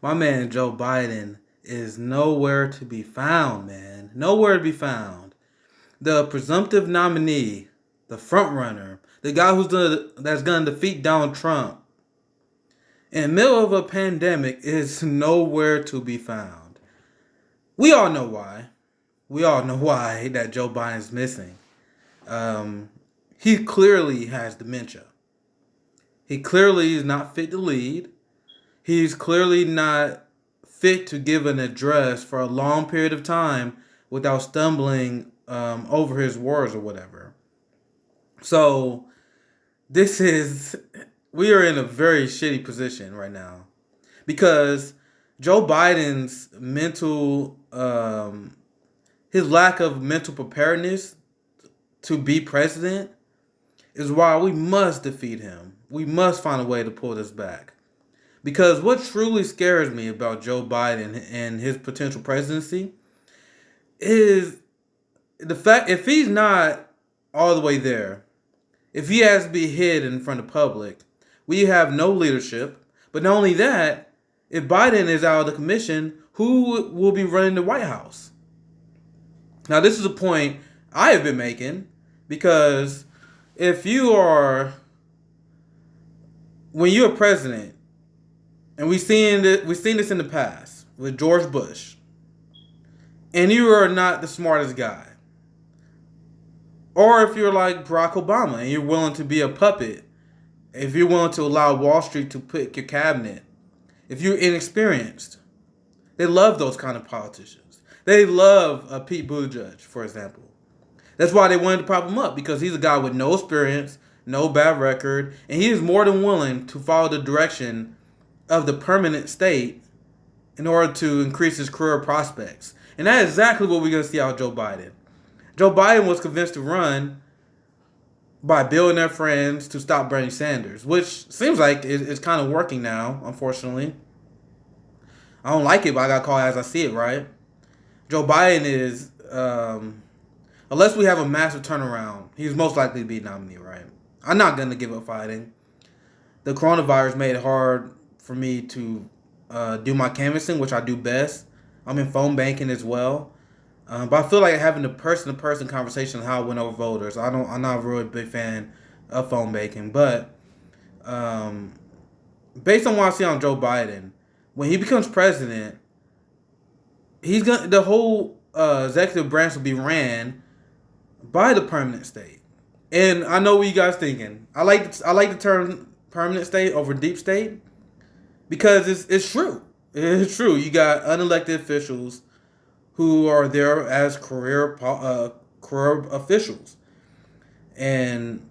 My man Joe Biden is nowhere to be found, man. Nowhere to be found. The presumptive nominee, the front runner, the guy that's gonna defeat Donald Trump in the middle of a pandemic is nowhere to be found. We all know why. We all know why that Joe Biden's missing. Um, he clearly has dementia. He clearly is not fit to lead. He's clearly not fit to give an address for a long period of time without stumbling over his words or whatever. So this is we are in a very shitty position right now because Joe Biden's his lack of mental preparedness to be president is why we must defeat him. We must find a way to pull this back. Because what truly scares me about Joe Biden and his potential presidency is the fact if he's not all the way there, if he has to be hid in front of public, we have no leadership. But not only that, if Biden is out of the commission, who will be running the White House? Now, this is a point I have been making because if you are, when you're a president, and we've seen this in the past with George Bush, and you are not the smartest guy, or if you're like Barack Obama and you're willing to be a puppet, if you're willing to allow Wall Street to pick your cabinet, if you're inexperienced, they love those kind of politicians. They love Pete Buttigieg, for example. That's why they wanted to prop him up, because he's a guy with no experience, no bad record, and he is more than willing to follow the direction of the permanent state in order to increase his career prospects. And that is exactly what we're going to see out of Joe Biden. Joe Biden was convinced to run by billionaire friends to stop Bernie Sanders, which seems like it's kind of working now, unfortunately. I don't like it, but I got to call it as I see it, right? Joe Biden is, unless we have a massive turnaround, he's most likely to be nominee, right? I'm not going to give up fighting. The coronavirus made it hard for me to do my canvassing, which I do best. I'm in phone banking as well. But I feel like having a person-to-person conversation on how I win over voters. I'm not a really big fan of phone banking. But based on what I see on Joe Biden, when he becomes president, the whole executive branch will be ran by the permanent state. And I know what you guys thinking. I like the term permanent state over deep state because it's true. It's true. You got unelected officials who are there as career officials, and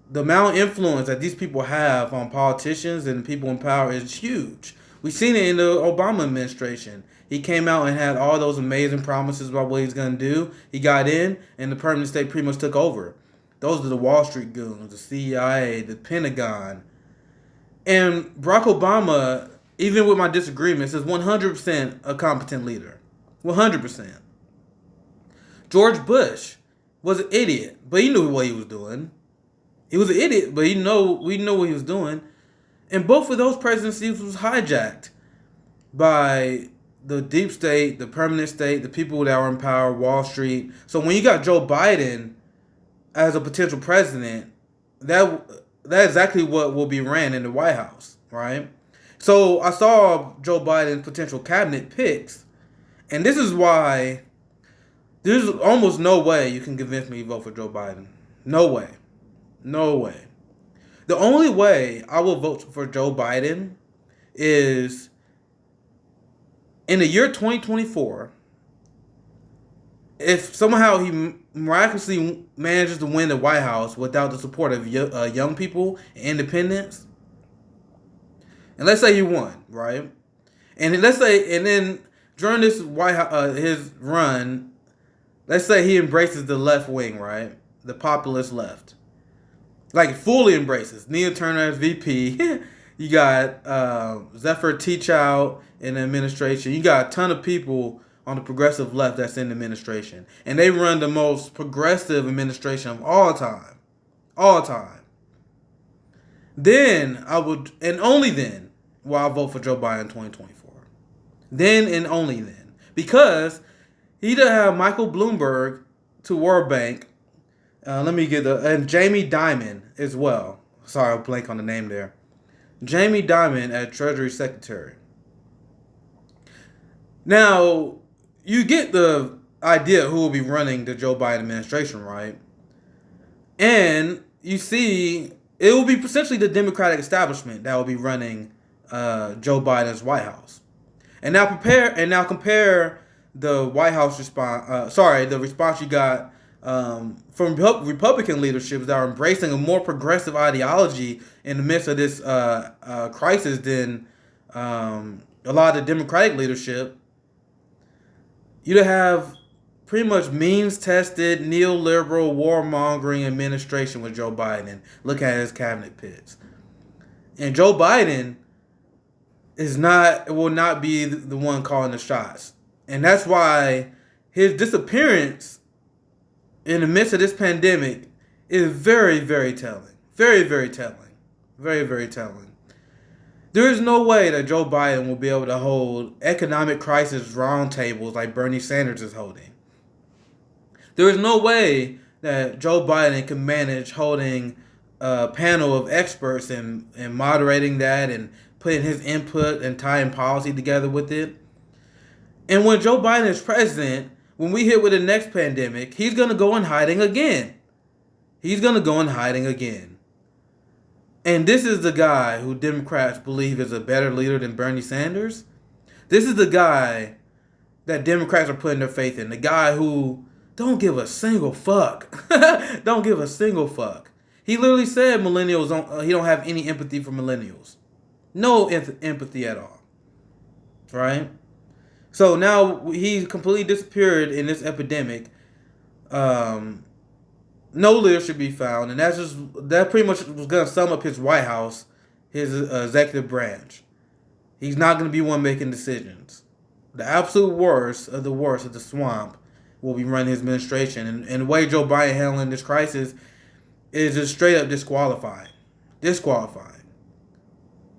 the amount of influence that these people have on politicians and people in power is huge. We've seen it in the Obama administration. He came out and had all those amazing promises about what he's going to do. He got in, and the permanent state pretty much took over. Those are the Wall Street goons, the CIA, the Pentagon. And Barack Obama, even with my disagreements, is 100% a competent leader. 100%. George Bush was an idiot, but he knew what he was doing. He was an idiot, but we know what he was doing. And both of those presidencies was hijacked by the deep state, the permanent state, the people that were in power, Wall Street. So when you got Joe Biden as a potential president, that's exactly what will be ran in the White House, right? So I saw Joe Biden's potential cabinet picks, and this is why there's almost no way you can convince me to vote for Joe Biden. No way. No way. The only way I will vote for Joe Biden is in the year 2024, if somehow he miraculously manages to win the White House without the support of young people and independents, and let's say he won, right? And then during this White House, his run, let's say he embraces the left wing, right? The populist left. Like, fully embraces. Nia Turner as VP. You got Zephyr Teachout in the administration. You got a ton of people on the progressive left that's in the administration. And they run the most progressive administration of all time. All time. Then I would, and only then, will I vote for Joe Biden in 2024. Then and only then. Because he does have Michael Bloomberg to World Bank. Let me get and Jamie Dimon as well. Sorry, I'll blank on the name there. Jamie Dimon as Treasury Secretary. Now, you get the idea who will be running the Joe Biden administration, right? And you see, it will be essentially the Democratic establishment that will be running Joe Biden's White House. And now compare the White House response. The response you got from Republican leaderships that are embracing a more progressive ideology in the midst of this crisis than a lot of the Democratic leadership. You have pretty much means-tested, neoliberal, warmongering administration with Joe Biden. Look at his cabinet pits. And Joe Biden will not be the one calling the shots. And that's why his disappearance in the midst of this pandemic is very, very telling. Very, very telling. Very, very telling. There is no way that Joe Biden will be able to hold economic crisis roundtables like Bernie Sanders is holding. There is no way that Joe Biden can manage holding a panel of experts and moderating that and putting his input and tying policy together with it. And when Joe Biden is president, when we hit with the next pandemic, he's going to go in hiding again. He's going to go in hiding again. And this is the guy who Democrats believe is a better leader than Bernie Sanders. This is the guy that Democrats are putting their faith in. The guy who don't give a single fuck. Don't give a single fuck. He literally said millennials he don't have any empathy for millennials. No empathy at all. Right? So now he's completely disappeared in this epidemic. No leadership be found, and that pretty much was gonna sum up his White House, his executive branch. He's not gonna be one making decisions. The absolute worst of the swamp will be running his administration, and the way Joe Biden handling this crisis is just straight up disqualifying. Disqualifying.